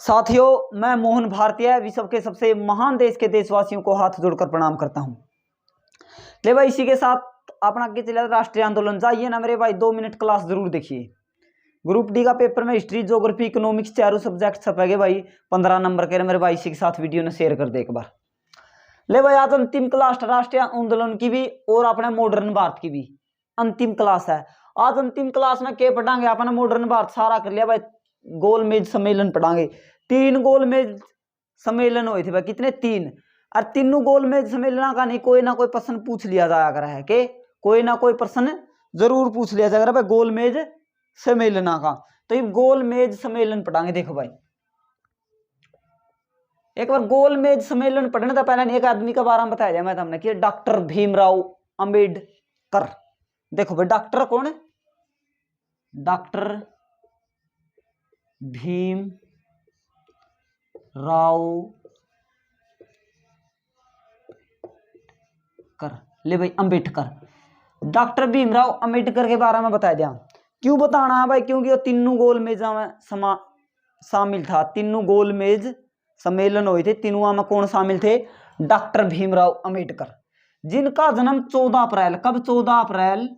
साथियों, मैं मोहन भारतीय विश्व के सबसे महान देश के देशवासियों को हाथ जोड़कर प्रणाम करता हूं। ले भाई, इसी के साथ अपना आगे चला राष्ट्रीय आंदोलन। जाइए ना मेरे भाई, 2 मिनट क्लास जरूर देखिए। ग्रुप डी का पेपर में हिस्ट्री, ज्योग्राफी, इकोनॉमिक्स चारों सब्जेक्ट छपेगे भाई। 15 नंबर के मेरे भाई, इसी के साथ वीडियो ने शेयर कर दे एक बार। ले भाई, आज अंतिम क्लास राष्ट्रीय आंदोलन की भी और अपने मॉडर्न भारत की भी अंतिम क्लास है। आज अंतिम क्लास में क्या पढ़ांगे? अपना मॉडर्न भारत सारा कर लिया भाई। गोलमेज सम्मेलन पढ़ांगे। 3 गोलमेज सम्मेलन हुए थे भाई। कितने? 3। और तीनों गोलमेज सम्मेलन का नहीं कोई ना कोई प्रश्न पूछ लिया जाया करा है कि कोई ना कोई प्रश्न जरूर पूछ लिया जाएगा भाई गोलमेज सम्मेलन का। तो ये गोलमेज सम्मेलन पढ़ांगे। देखो भाई, एक बार गोलमेज सम्मेलन पढ़ने से पहले एक आदमी का बारे में बताया जाए मैं तुमने कि डॉक्टर भीमराव अंबेडकर। देखो भाई, डॉक्टर कौन है? डॉक्टर भीम राव कर। ले भाई, अंबेडकर। डॉक्टर भीमराव अंबेडकर के बारे में बताया दिया। क्यों बताना है भाई? क्योंकि वो तीनों गोलमेज में शामिल था। तीनों गोलमेज सम्मेलन हुए थे, तीनों में कौन शामिल थे? डॉक्टर भीमराव अंबेडकर, जिनका जन्म 14 अप्रैल, कब? 14 अप्रैल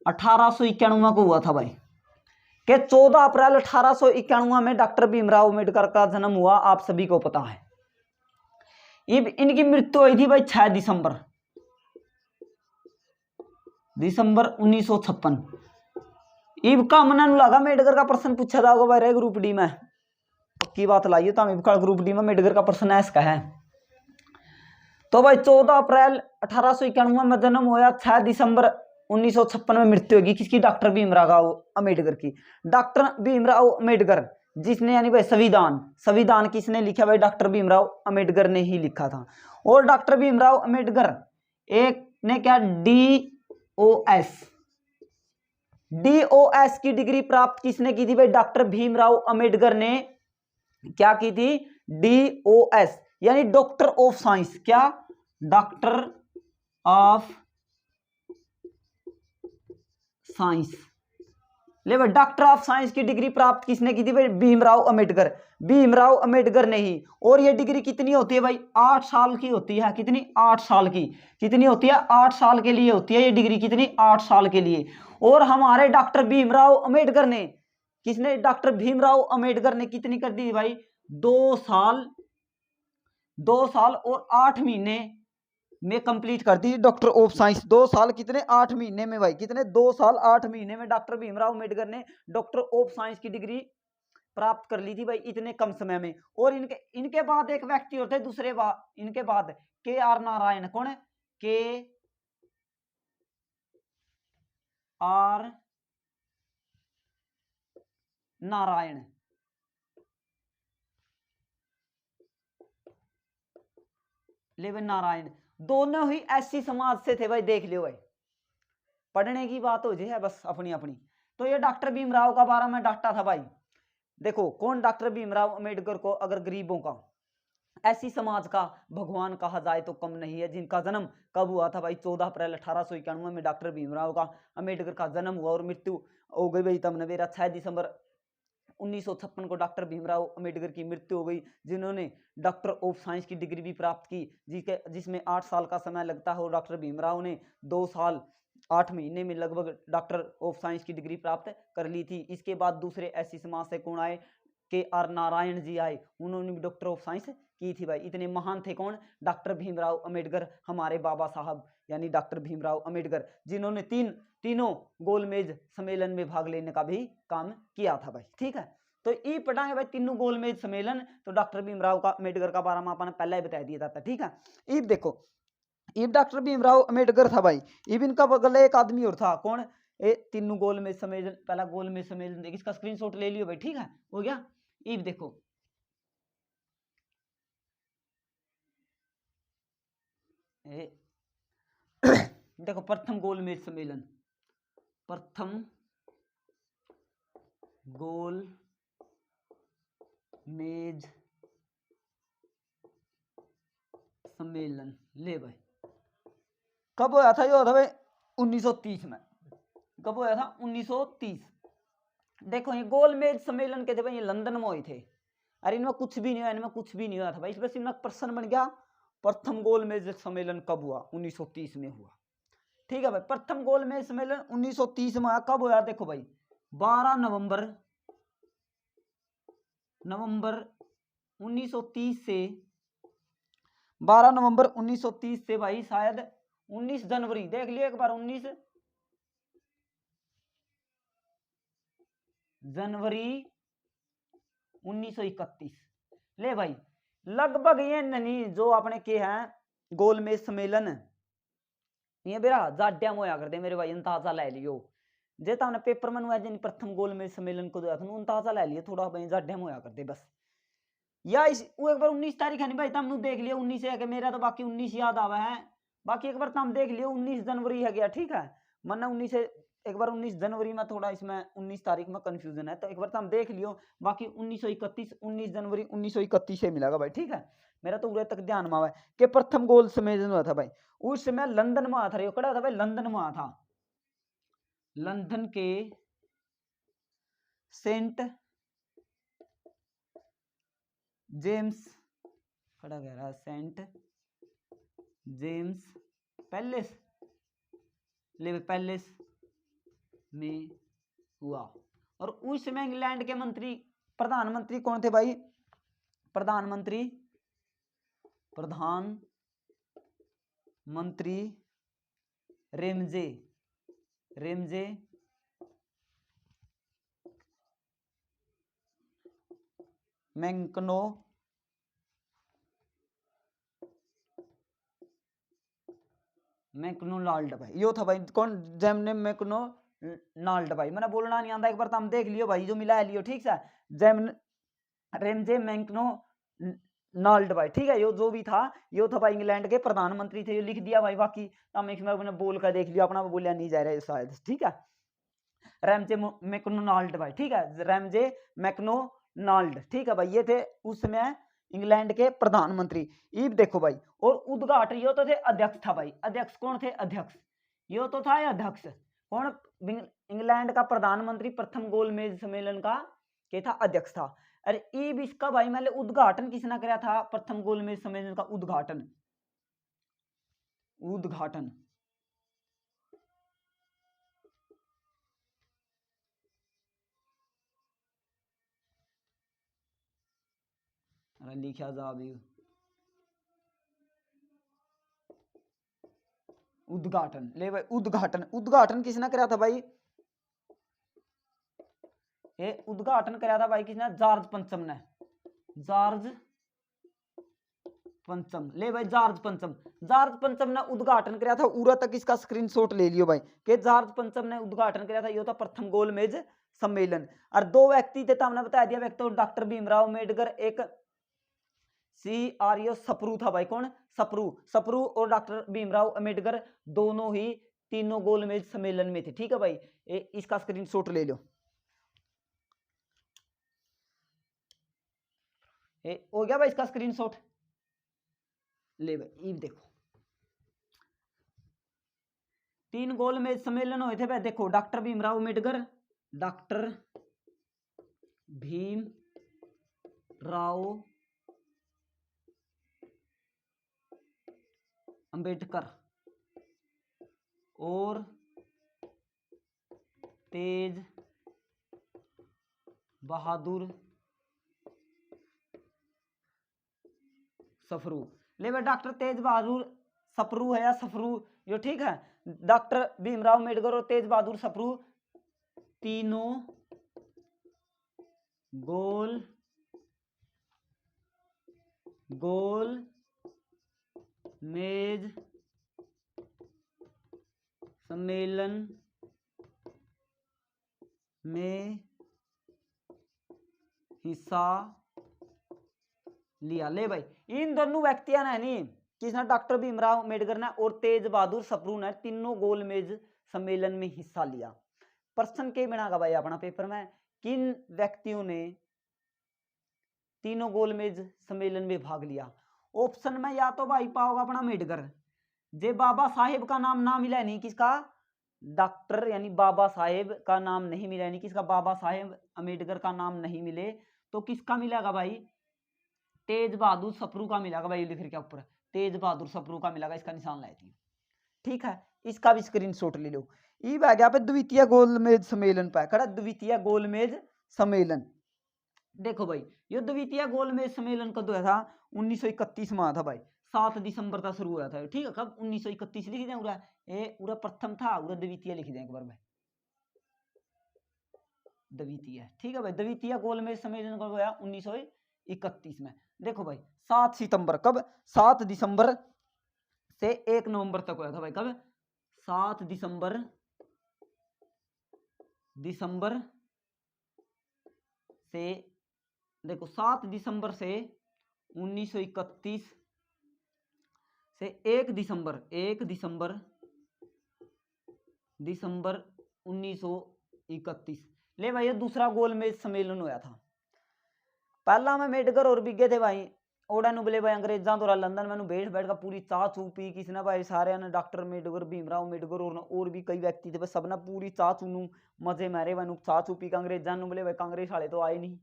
1891 को हुआ था भाई। कि 14 अप्रैल 1891 में डॉक्टर भीमराव अंबेडकर का जन्म हुआ, आप सभी को पता है। इनकी मृत्यु हुई थी भाई 6 दिसंबर 1956। इबका मना लगा अम्बेडकर का प्रश्न पूछा जाओगा भाई ग्रुप डी में। पक्की बात लाइए तो इबका ग्रुप डी में अम्बेडकर का प्रश्न ऐसा है। तो भाई 14 अप्रैल 1891 में जन्म हुआ, 6 दिसंबर 1956 में मृत्यु होगी। किसकी? डॉक्टर भीमराव अंबेडकर की। डॉक्टर भीमराव अंबेडकर जिसने यानी भाई संविधान किसने लिखा भाई? डॉक्टर भीमराव अंबेडकर ने ही लिखा था। और डॉक्टर भीमराव अंबेडकर एक ने क्या डीओएस की डिग्री प्राप्त किसने की थी भाई? डॉक्टर भीमराव अंबेडकर ने क्या की थी? डीओएस यानी डॉक्टर ऑफ साइंस। क्या? Doctor of science. ले भाई, डॉक्टर ऑफ साइंस की डिग्री प्राप्त किसने की थी भाई? भीमराव अंबेडकर ने ही। और ये डिग्री कितनी होती है भाई? 8 साल की होती है। कितनी? 8 साल की। कितनी होती है? 8 साल के लिए होती है ये डिग्री। कितनी? 8 साल के लिए। और हमारे डॉक्टर भीमराव अंबेडकर ने, किसने? डॉक्टर भीमराव अंबेडकर ने कितनी कर दी भाई? 2 साल और 8 महीने में कंप्लीट कर दी डॉक्टर ऑफ साइंस। 2 साल कितने? 8 महीने में भाई। कितने? 2 साल 8 महीने में डॉक्टर भीमराव अंबेडकर ने डॉक्टर ऑफ साइंस की डिग्री प्राप्त कर ली थी भाई, इतने कम समय में। और इनके बाद एक व्यक्ति होते दूसरे इनके बाद के आर नारायण। कौन है? के आर नारायण। लेवन नारायण दोनों ही एससी समाज से थे भाई। देख लियो भाई, पढ़ने की बात हो जाए बस अपनी अपनी। तो ये डॉक्टर भीमराव का बारे में डाटा था भाई। देखो, कौन? डॉक्टर भीमराव अंबेडकर को अगर गरीबों का, ऐसी समाज का भगवान कहा जाए तो कम नहीं है, जिनका जन्म कब हुआ था भाई? 14 अप्रैल 1891 में डॉक्टर भीमराव का अंबेडकर का जन्म हुआ और मृत्यु हो गई भाई तब नवेरा 6 दिसंबर 1956 को डॉक्टर भीमराव अंबेडकर की मृत्यु हो गई, जिन्होंने डॉक्टर ऑफ साइंस की डिग्री भी प्राप्त की, जिसमें 8 साल का समय लगता है। डॉक्टर भीमराव ने 2 साल 8 महीने में लगभग डॉक्टर ऑफ साइंस की डिग्री प्राप्त कर ली थी। इसके बाद दूसरे ऐसी समाज से कौन आए? के आर नारायण जी आए, उन्होंने भी डॉक्टर ऑफ साइंस की थी भाई। इतने महान थे कौन? डॉक्टर भीमराव अंबेडकर, हमारे बाबा साहब यानी डॉक्टर भीमराव अंबेडकर, जिन्होंने तीनों गोलमेज सम्मेलन में भाग लेने का भी काम किया था भाई। ठीक है, तो ये पढ़ाएंगे भाई तीनों गोलमेज सम्मेलन। तो डॉक्टर भीमराव का अंबेडकर का बारे में आपने पहले ही बता दिया था। ठीक है, ये देखो, ये डॉक्टर भीमराव अंबेडकर था भाई। इनका बगल एक आदमी और था। कौन? ये तीनों गोलमेज सम्मेलन, पहला गोलमेज सम्मेलन देखिए, इसका स्क्रीनशॉट ले लियो भाई। ठीक है, हो गया। ये देखो, देखो, प्रथम गोलमेज सम्मेलन, प्रथम गोलमेज सम्मेलन। ले भाई, कब होया था? ये होता भाई 1930 में। कब होया था? 1930। देखो ये गोलमेज सम्मेलन के थे भाई, ये लंदन में हुए थे। अरे इनमें कुछ भी नहीं हुआ, इनमें कुछ भी नहीं हुआ था भाई। बस इनमें प्रश्न बन गया, प्रथम गोलमेज सम्मेलन कब हुआ? 1930 में हुआ। ठीक है भाई, प्रथम गोलमेज सम्मेलन 1930 में हुआ। कब हुआ? देखो भाई 12 नवंबर 1930 से 12 नवंबर 1930 से भाई शायद 19 जनवरी, देख लियो एक बार, 19 जनवरी 1931। ले भाई लगभग ये नहीं जो अपने के हैं गोलमेज सम्मेलन, ये बेरा जाड्या में होया करते मेरे भाई, अंदाजा ले लियो। जे ताने पेपर में हुआ जिन प्रथम गोलमेज सम्मेलन को दिया था अंदाजा ले लियो, थोड़ा भाई जाड्या में होया करते बस। या इस वो एक बार 19 तारीख है नहीं भाई, तुम देख लियो 19 है कि मेरा तो बाकी 19 याद आवा है, बाकी एक बार तुम देख लियो 19 जनवरी है गया। ठीक है, मन्ना 19 एक बार 19 जनवरी में थोड़ा इसमें 19 तारीख में कंफ्यूजन है, तो एक बार तुम देख लियो। बाकी 1931 19 जनवरी 1931 से मिलेगा भाई। ठीक है, मेरा तो पूरे तक ध्यान में आवा है कि प्रथम गोल सम्मेलन हुआ था भाई, उस समय लंदन में आया था। कड़ा था भाई, लंदन में आया था, लंदन के सेंट जेम्स, खड़ा कह रहा है सेंट जेम्स पैलेस, ले पैलेस में हुआ। और उस समय इंग्लैंड के प्रधानमंत्री कौन थे भाई? प्रधानमंत्री रेमजे मैकडोनाल्ड भाई, यो था भाई कौन? जेमने मैकडोनाल्ड भाई, मैंने बोलना नहीं आता, एक बार तुम देख लियो भाई, जो मिला लियो। ठीक है, रेमजे मैकडोनाल्ड भाई। ठीक है, यो जो भी था यो था भाई इंग्लैंड के प्रधानमंत्री थे, ये लिख दिया भाई। बाकी तुम एक मैंने बोल कर देख लियो, अपना बोलिया नहीं जा रहा है शायद। ठीक है, रेमजे मैकडोनाल्ड भाई। ठीक है, रेमजे मैकडोनाल्ड। ठीक है भाई, ये थे उस समय इंग्लैंड के प्रधानमंत्री। ये देखो भाई, और उद्घाटन यो तो थे अध्यक्ष था भाई। अध्यक्ष कौन थे? अध्यक्ष यो तो था अध्यक्ष कौन? इंग्लैंड का प्रधानमंत्री प्रथम गोलमेज सम्मेलन का क्या था? अध्यक्ष था। अरे ईब इसका भाई मैंने उद्घाटन किसने कराया था? प्रथम गोलमेज सम्मेलन का उद्घाटन लिखा जा भी उद्घाटन, ले भाई उद्घाटन किसने कराया था भाई? ये उद्घाटन कराया था भाई किसने? जॉर्ज पंचम। ले भाई जॉर्ज पंचम ने उद्घाटन कराया था। उरा तक इसका स्क्रीनशॉट ले लियो भाई कि जॉर्ज पंचम ने उद्घाटन कराया था। ये था प्रथम गोलमेज सम्मेलन। और दो व्यक्ति थे, हमने बता दिया, व्यक्ति डॉक्टर भीमराव अम्बेडकर, एक CRO सप्रू था भाई। कौन? सप्रू और डॉक्टर भीमराव अम्बेडकर दोनों ही तीनों गोलमेज सम्मेलन में थे। ठीक है भाई, इसका स्क्रीनशॉट ले लो। हो गया भाई इसका स्क्रीनशॉट, ले भाई। ये देखो तीन गोलमेज सम्मेलन हुए थे भाई। देखो डॉक्टर भीमराव अम्बेडकर, डॉक्टर भीमराव अंबेडकर और तेज बहादुर सप्रू। ले भाई डॉक्टर तेज बहादुर सप्रू है या सप्रू यो, ठीक है। डॉक्टर भीमराव अम्बेडकर और तेज बहादुर सप्रू तीनों गोल मेज सम्मेलन में हिस्सा लिया। ले भाई इन दोनों व्यक्तियों ने नहीं, किसने? डॉक्टर भीमराव अम्बेडकर ने और तेज बहादुर सप्रू ने तीनों गोलमेज सम्मेलन में हिस्सा लिया। प्रश्न के बनागा भाई अपना पेपर में, किन व्यक्तियों ने तीनों गोलमेज सम्मेलन में भाग लिया? ऑप्शन में या तो भाई पाओगे अपना अम्बेडकर, जे बाबा साहेब का नाम ना मिला नहीं, किसका? डॉक्टर यानी बाबा साहेब का नाम नहीं मिला, यानी किसका, बाबा साहेब अम्बेडकर का नाम नहीं मिले तो किसका मिलेगा भाई, तेज बहादुर सप्रू का मिलेगा भाई, लिख रखा ऊपर तेज बहादुर सप्रू का मिलेगा, इसका निशान लाती। ठीक है, इसका भी स्क्रीनशॉट ले लो। ये आ गया पे द्वितीय गोलमेज सम्मेलन पे, खड़ा द्वितीय गोलमेज सम्मेलन। देखो भाई ये द्वितीय गोलमेज सम्मेलन कब हुआ था, 1931 में था भाई, 7 दिसंबर तक शुरू हुआ था। ठीक है, कब 1931 लिख दें पूरा, ये पूरा प्रथम था, पूरा द्वितीय लिख दें एक बार भाई, द्वितीय। ठीक है भाई, द्वितीय गोलमेज सम्मेलन कब हुआ, 1931 में। देखो भाई 7 सितंबर, कब, 7 दिसंबर से 1 नवंबर तक हुआ था भाई, कब, 7 दिसंबर से, देखो 7 दिसंबर से 1931 से 1 दिसंबर 1931। ले भाई ये दूसरा गोलमेज सम्मेलन हुआ था। पहला में मेडकर और बिगे थे भाई, ओडा नु बोले भाई अंग्रेजा द्वारा लंदन में बैठ बैठ कर पूरी चाह चू पी, किसने भाई सारे ने, डॉक्टर मेडकर, भीमराव मेडकर और भी कई व्यक्ति थे, सब ने पूरी चाह चू मजे मारे भाई, चाह चू पी अंग्रेजा नु बोले भाई कांग्रेस वाले तो आए नहीं,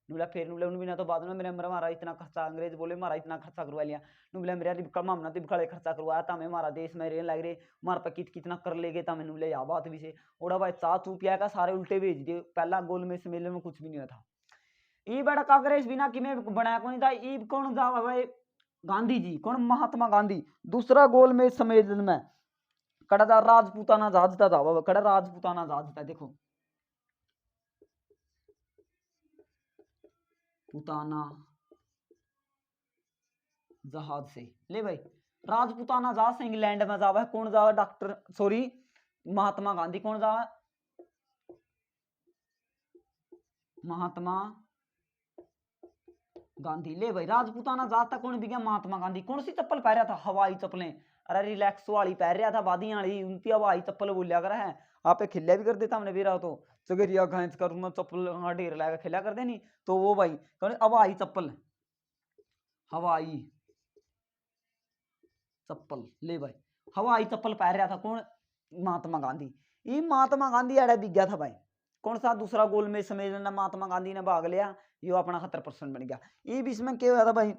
बोला फिर बोले उन बिना तो बाद में मेरे हमारा इतना खर्चा, अंग्रेज बोले हमारा इतना खर्चा करवा लिया, बोले मेरे मामना तिबखड़े खर्चा करवाया था, मैं हमारा देश में रहने लग रहे, हमारे पे कितना कर ले गए, मैंने बोले या बात भी से, ओड़ा भाई चाह चू पिया का सारे उल्टे भेज दिए। पहला गोल में सम्मेलन में कुछ भी नहीं हुआ था। ई बड़ा कांग्रेस बिना कि में बनाया कौन था, ई कौन था भाई, गांधी जी, कौन, महात्मा गांधी। दूसरा गोल में सम्मेलन में कड़ा था राजपूताना जहाज था बाबा, कड़ा राजपूताना जहाज था, देखो पुताना जहाज से। ले भाई राजपुताना जहाज से इंग्लैंड में जावा है, कौन जावा, डॉक्टर सॉरी महात्मा गांधी, कौन जावा, महात्मा गांधी। ले भाई राजपुताना जहाज तक कौन भी गया, महात्मा गांधी। कौन सी चप्पल पहन रहा था, हवाई चप्पलें, अरे रिलैक्स वाली पहन रहा था, वादियां वाली, उनकी हवाई चप्पल बोलिया कर है, आप खिल्या भी कर देता हमने भी रहा तो चगरिया घांच कर मैं चप्पल ढेर लाकर खिला कर देनी, तो वो भाई कौन, हवाई चप्पल, हवाई चप्पल। ले भाई हवाई चप्पल पहन रहा था कौन, महात्मा गांधी। ये महात्मा गांधी अड़ा बिक गया था भाई, कौन सा दूसरा गोल में सम्मेलन में महात्मा गांधी ने भाग लिया, ये अपना 70% बन गया। ये इसमें क्या हुआ था भाई,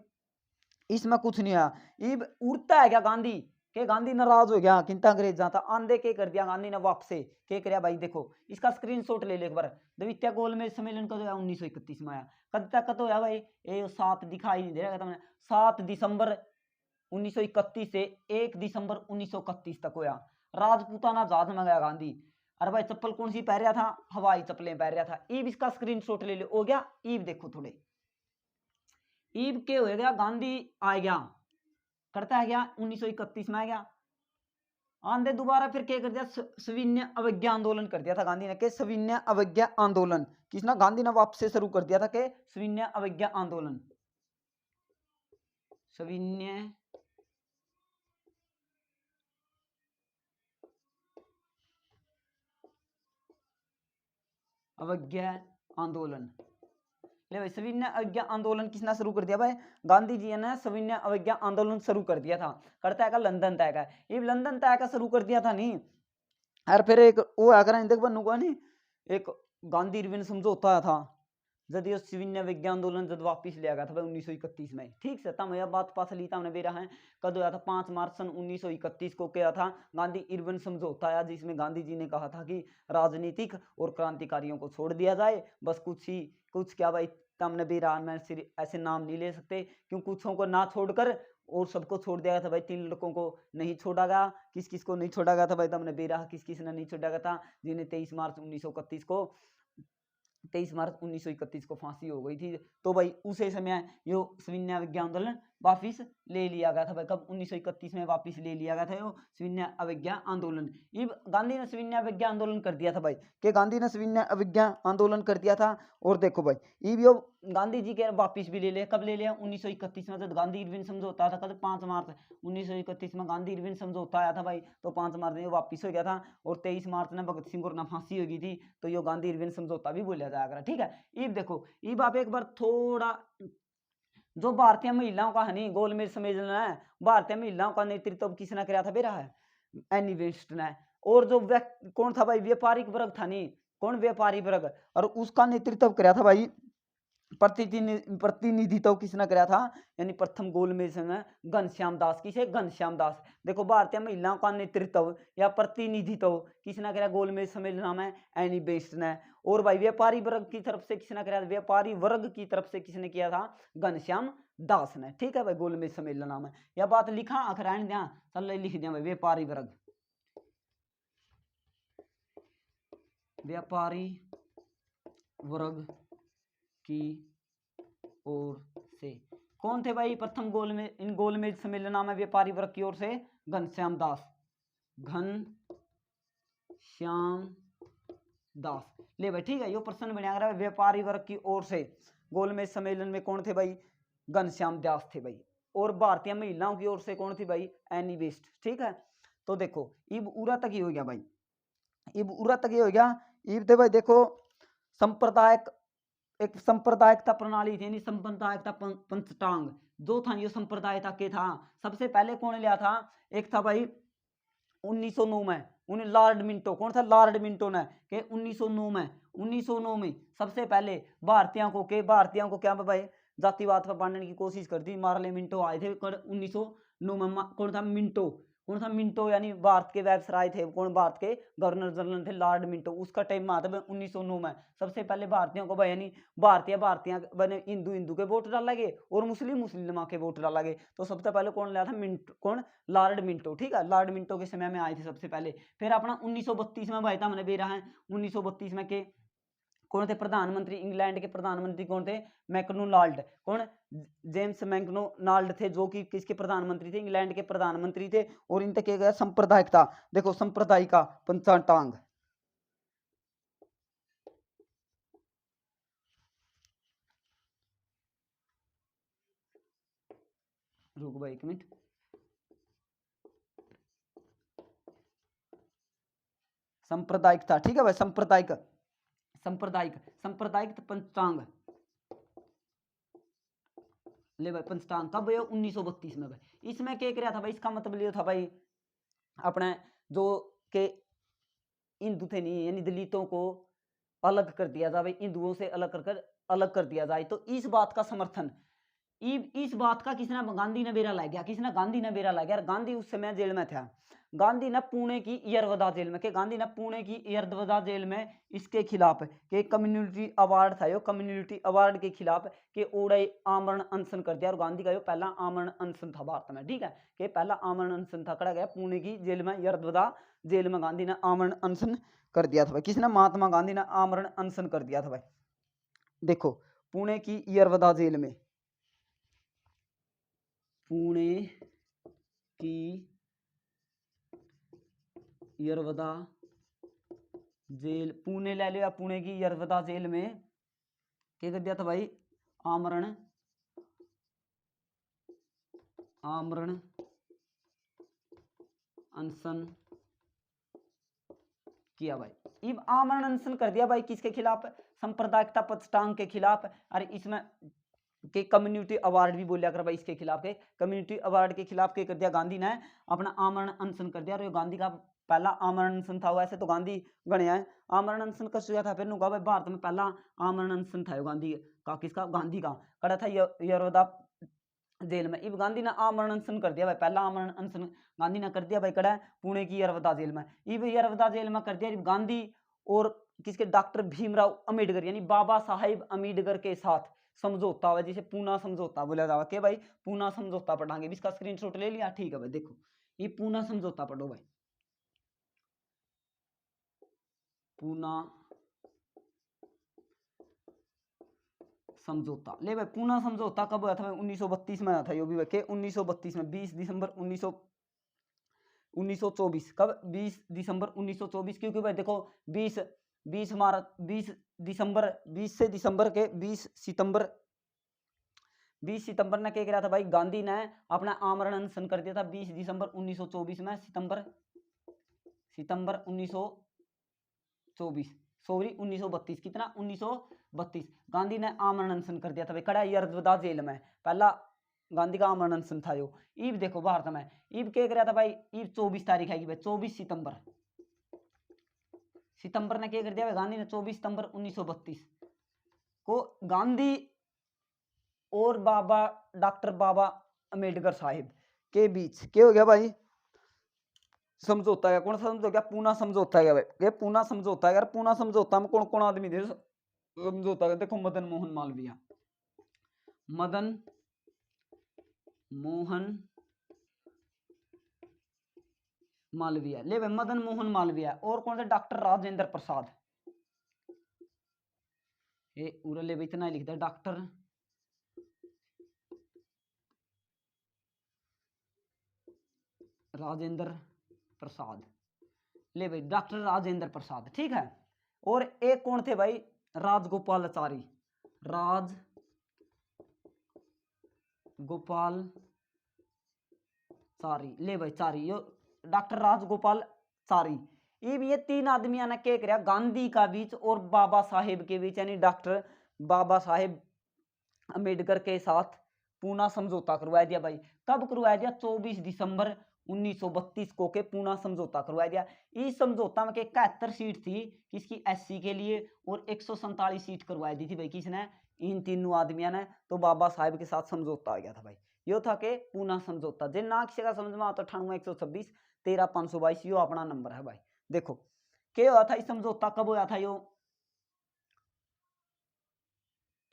इसमें कुछ नहीं आया, ये उड़ता है क्या गांधी के, गांधी नाराज हो गया किंता अंग्रेजा था, आंधे के कर दिया गांधी ने वापस के कर भाई। देखो इसका स्क्रीनशॉट ले लो एक बार, द्वितीय गोल में सम्मेलन कब हुआ, 1931 में आया, कब तक होया भाई, ये 7 दिखाई नहीं दे रहा था, 7 दिसंबर 1931 से 1 दिसंबर 1931 तक होया। राजपूताना जहाज में गया गांधी, अरे भाई चप्पल कौन सी पहन रहा था, हवाई चप्पलें पहन रहा था। ईब इसका स्क्रीनशॉट ले लो, हो गया। ईब देखो थोड़े, ईब के हो गया, गांधी आ गया, करता है गया 1931 में आ गया, आंधे दोबारा फिर क्या कर दिया, सविनय अवज्ञा आंदोलन कर दिया था गांधी ने, के सविनय अवज्ञा आंदोलन, किसना, गांधी ने वापस से शुरू कर दिया था, के सविनय अवज्ञा आंदोलन, सविनय अवज्ञा आंदोलन। ले भाई सविनय अवज्ञा आंदोलन किसने शुरू कर दिया भाई, गांधी जी ने सविनय अवज्ञा आंदोलन शुरू कर दिया था, करता है का लंदन तय का, ये लंदन तय का शुरू कर दिया था नहीं, और फिर एक वो आकर देख बनूंगा नहीं, एक गांधी इरविन समझौता था, जब ये सविनय अवज्ञा आंदोलन जब वापिस लिया गया था भाई 1931 में। ठीक से तब यह बात पास ली था हमने बेरा है, कद हुआ था 5 मार्च सन 1931 को क्या था, गांधी इरविन समझौता आया, जिसमें गांधी जी ने कहा था कि राजनीतिक और क्रांतिकारियों को छोड़ दिया जाए, बस कुछ क्या भाई, तमने बेरा में ऐसे नाम नहीं ले सकते, क्यों कुछों को ना छोड़कर और सबको छोड़ दिया गया था भाई, 3 लड़कों को नहीं छोड़ा गया, किस किस को नहीं छोड़ा गया था भाई, तमने बेरा किस किस ने नहीं छोड़ा गया था, जिन्हें 23 मार्च 1931 को फांसी हो गई थी। तो भाई उसे समय यो सविनय अवज्ञा आंदोलन वापिस ले लिया गया था भाई, कब 1931 में वापिस ले लिया गया था यो सविनय अवज्ञा आंदोलन। ये गांधी ने सविनय अवज्ञा आंदोलन कर दिया था भाई, कि गांधी ने सविनय अवज्ञा आंदोलन कर दिया था। और देखो भाई ये भी गांधी जी के वापिस भी ले लिया, कब ले लिया, 1931 में, जब गांधी इरविन समझौता था, कब 5 मार्च 1931 में गांधी इरविन समझौता आया था भाई, तो 5 मार्च में वापिस हो गया था, और 23 मार्च में भगत सिंह और ना फांसी हो गई थी, तो यो गांधी इरविन समझौता भी बोला जाएगा। ठीक है, ये देखो ये आप एक बार थोड़ा, जो भारतीय महिलाओं का हनी गोलमेज सम्मेलन है, भारतीय महिलाओं का नेतृत्व किसने किया था बेरा है, एनी वेस्ट ने, और जो कौन था भाई, व्यापारिक वर्ग था नहीं, कौन, व्यापारी वर्ग, और उसका नेतृत्व कराया था भाई, प्रतिनिधित्व किसने कराया था, यानी प्रथम गोलमेज में घनश्याम दास। किसे, घनश्याम दास। देखो भारतीय महिलाओं का नेतृत्व या प्रतिनिधित्व किसने कराया गोलमेज सम्मेलन में, एनी बेस्ट ने। और भाई व्यापारी वर्ग की तरफ से किसने कराया, व्यापारी वर्ग की तरफ से किसने किया था, घनश्याम दास ने। ठीक है भाई, गोलमेज सम्मेलन में यह बात लिखा आखिर दिया, चल लिख दिया भाई, व्यापारी वर्ग, व्यापारी वर्ग की ओर से कौन थे भाई प्रथम गोलमेज, इन गोलमेज सम्मेलन में व्यापारी वर्ग की ओर से घनश्याम दास, घनश्याम दास। ले भाई ठीक है, यो प्रश्न बना रहा है, व्यापारी वर्ग की ओर से गोलमेज सम्मेलन में कौन थे भाई, घनश्याम दास थे भाई। और भारतीय महिलाओं की ओर से कौन थी भाई, एनी बेस्ट। ठीक है, तो देखो इब उरा तक ही हो गया भाई, इब उरा तक ही हो गया। इब थे भाई देखो संप्रदायक, एक सांप्रदायिकता प्रणाली थी, सांप्रदायिकता पंचटांग जो था, ये संप्रदायता के था। सबसे पहले कौन लिया था, एक था भाई 1909 में, उन्हें लॉर्ड मिंटो, कौन था, लॉर्ड मिंटो ने, के 1909 में सबसे पहले भारतीयों को क्या भाई जातिवाद पर बांटने की कोशिश कर दी। मार्ले मिंटो आए थे 1909 में। कौन था मिंटो, यानी भारत के वायसराय थे, कौन, भारत के गवर्नर जनरल थे लॉर्ड मिंटो। उसका टाइम आता है 1909 में। सबसे पहले भारतीयों को भाई, यानी भारतीय बने, हिंदू के वोट डाला गए और मुस्लिम के वोट डाला गए। तो सबसे पहले कौन लिया था, मिंटो, कौन, लॉर्ड मिंटो। ठीक है, लॉर्ड मिंटो के समय में आए थे सबसे पहले। फिर अपना 1932 में भाई था, हमने भी रहा है 1932 में के कौन थे प्रधानमंत्री, इंग्लैंड के प्रधानमंत्री कौन थे, मैकडोनाल्ड, कौन, जेम्स मैकडोनाल्ड थे, जो कि किसके प्रधानमंत्री थे, इंग्लैंड के प्रधानमंत्री थे। और इन तक गया सांप्रदायिकता, देखो सांप्रदायिका पंचटांग, रुक भाई एक मिनट, सांप्रदायिकता। ठीक है भाई, सांप्रदायिक पंचांग, ले भाई पंचटांग कब है, 1932 में भाई। इसमें क्या किया था भाई, इसका मतलब ये था भाई अपने जो के हिंदू थे नहीं, यानी दलितों को अलग कर दिया जाए भाई, हिंदुओं से अलग कर दिया जाए। तो इस बात का समर्थन, इस बात का किसने, गांधी ने बेरा ला गया, किसने, गांधी ने बेरा ला गया। गांधी उस समय जेल में था, गांधी ने पुणे की यरवदा जेल में, के गांधी ने पुणे की यरवदा जेल में इसके खिलाफ के कम्युनिटी अवार्ड था, यो कम्युनिटी अवार्ड के खिलाफ के ओड़े आमरण अनशन कर दिया। और गांधी का यो पहला आमरण अनशन था भारत में। ठीक है, कि पहला आमरण अनशन था, करा गया पुणे की जेल में, यरवदा जेल में गांधी ने आमरण अनशन कर दिया था भाई। किसने, महात्मा गांधी ने आमरण अनशन कर दिया था भाई। देखो पुणे की यरवदा जेल में, पुणे की यरवदा जेल, पुणे ले लिया, पुणे की यरवदा जेल में क्या कर दिया था भाई, आमरण अनशन किया भाई। इब आमरण अनशन कर दिया भाई, किसके खिलाफ, सांप्रदायिकता पंचटांग के खिलाफ। अरे इसमें के कम्युनिटी अवार्ड भी बोलिया कर भाई, इसके खिलाफ के कम्युनिटी अवार्ड के खिलाफ क्या कर दिया, गांधी ने अपना आमरण अनशन कर दिया। और गांधी का पहला आमरण अनशन था। वैसे तो गांधी गणे है, आमरण अनशन कस हुआ था, फिर नुका भाई भारत में पहला आमरण अनशन था गांधी का, किसका, गांधी का कड़ा था यरवदा जेल में। इब गांधी ने आमरण अनशन कर दिया भाई, पहला आमरण अनशन गांधी ने कर दिया भाई, कड़ा पुणे की यरवदा जेल में। इब यरवदा जेल में कर दिया गांधी और किसके, डॉक्टर भीमराव अम्बेडकर, यानी बाबा साहेब अम्बेडकर के साथ समझौता हुआ, जिसे पूना समझौता बोला जावा के भाई, पूना समझौता पढ़ाएंगे। इसका स्क्रीनशॉट ले लिया, ठीक है भाई। देखो ये पूना समझौता पढ़ो भाई, पूना समझौता। ले भाई पूना समझौता कब हुआ था भाई, 1932 में आया था। यो भी भाई 1932 में 20 दिसंबर 1924, कब, 20 दिसंबर 1924। क्योंकि भाई देखो 20 मार्च 20 दिसंबर, 20 से दिसंबर के 20 सितंबर ने क्या किया था भाई, गांधी ने अपना आमरण अनशन कर दिया था 20 दिसंबर 1924 में। सितंबर 1924, सॉरी 1932, कितना, 1932 गांधी ने आमरण अनशन कर दिया था भाई, कड़ा यरवदा जेल में। पहला गांधी का आमरण अनशन था यो। ईब देखो भारत में ईब क्या कर था भाई, ईब 24 तारीख है भाई, 24 सितंबर सितंबर ने क्या कर दिया गांधी ने 24 सितंबर 1932 को गांधी और डॉक्टर बाबा अम्बेडकर साहिब के बीच क्या हो गया भाई, समझौता है। कौन सा समझौता? पूना समझौता है भाई, ये पूना समझौता है यार। पूना समझौता में कौन कौन आदमी थे समझौता है? देखो मदन मोहन मालवीय, मदन मोहन मालवीय, ले भाई मदन मोहन मालवीय। और कौन थे? डॉक्टर राजेंद्र प्रसाद, ये उरले भाई इतना ही लिखता है, डॉक्टर राजेंद्र प्रसाद, ले भाई डॉक्टर राजेंद्र प्रसाद, ठीक है। और एक कौन थे भाई? राजगोपालाचारी, राजगोपालाचारी, ले भाई चारी, यो डॉक्टर राजगोपालाचारी। ये तीन आदमियों ने क्या किया गांधी का बीच और बाबा साहेब के बीच, यानी डॉक्टर बाबा साहेब अम्बेडकर के साथ पूना समझौता करवा दिया भाई। कब करवा दिया? 24 दिसंबर 1932 को के पूना समझौता करवा दिया। इस समझौता में के 71 सीट थी किसकी? एससी के लिए, और 147 सीट करवाई दी थी भाई किसने? इन तीनों आदमियों ने। तो बाबा साहेब के साथ समझौता आ गया था भाई। यो था के पूना समझौता। जिन ना किसी का समझ में आता 98 126 13 522, यो अपना नंबर है भाई। देखो क्या हुआ था? इस समझौता कब हुआ था? यो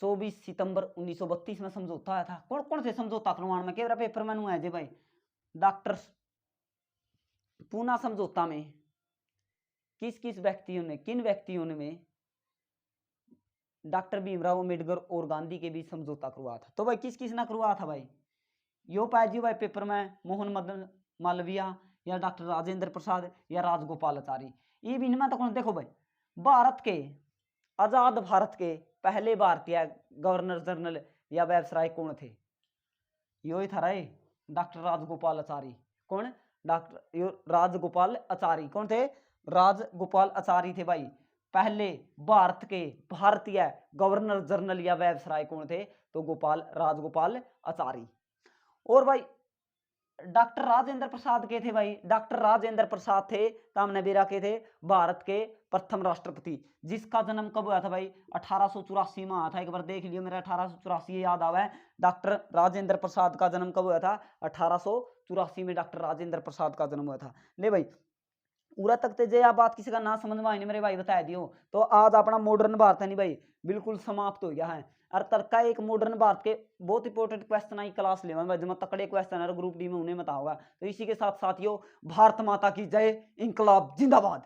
24 सितंबर 1932 में समझौता आया था। कौन कौन से समझौता करवाने में? केवरा पेपर में है जे भाई डॉक्टर पूना समझौता में किस किस व्यक्तियों ने, किन व्यक्तियों ने में डॉक्टर भीमराव अम्बेडकर और गांधी के बीच समझौता करवा था? तो भाई किस किस ने करवा था भाई? यो पाए जी भाई पेपर में, मोहन मदन मालवीय या डॉक्टर राजेंद्र प्रसाद या राजगोपालाचारी। ये भी इनमें तो कौन? देखो भाई भारत के, आजाद भारत के पहले भारतीय गवर्नर जनरल या वायसराय कौन थे? यो ही था रे डॉक्टर राजगोपालाचारी। कौन? डॉक्टर यो राजगोपाल आचारी। कौन थे? राजगोपाल आचारी थे भाई। पहले भारत के भारतीय गवर्नर जनरल या वायसराय कौन थे? तो राजगोपाल आचारी। और भाई डॉक्टर राजेंद्र प्रसाद के थे भाई? डॉक्टर राजेंद्र प्रसाद थे तामनबेरा के थे भारत के प्रथम राष्ट्रपति, जिसका जन्म कब हुआ था भाई? 1884 में आया था। एक बार देख लियो, मेरा 1884 याद आवा है। डॉक्टर राजेंद्र प्रसाद का जन्म कब हुआ था? 1884 में डॉक्टर राजेंद्र प्रसाद का जन्म हुआ था। ले भाई पूरा तक ते जे आप बात किसी का ना समझ में आई नहीं मेरे भाई बता दियो, तो आज अपना मॉडर्न भारत है नहीं भाई बिल्कुल समाप्त हो गया है। और तड़का एक मॉडर्न भारत के बहुत इंपॉर्टेंट क्वेश्चन आई क्लास ले जमा तकड़े क्वेश्चन है ग्रुप डी में उन्हें बताऊंगा। तो इसी के साथ साथियों भारत माता की जय, इंकलाब जिंदाबाद।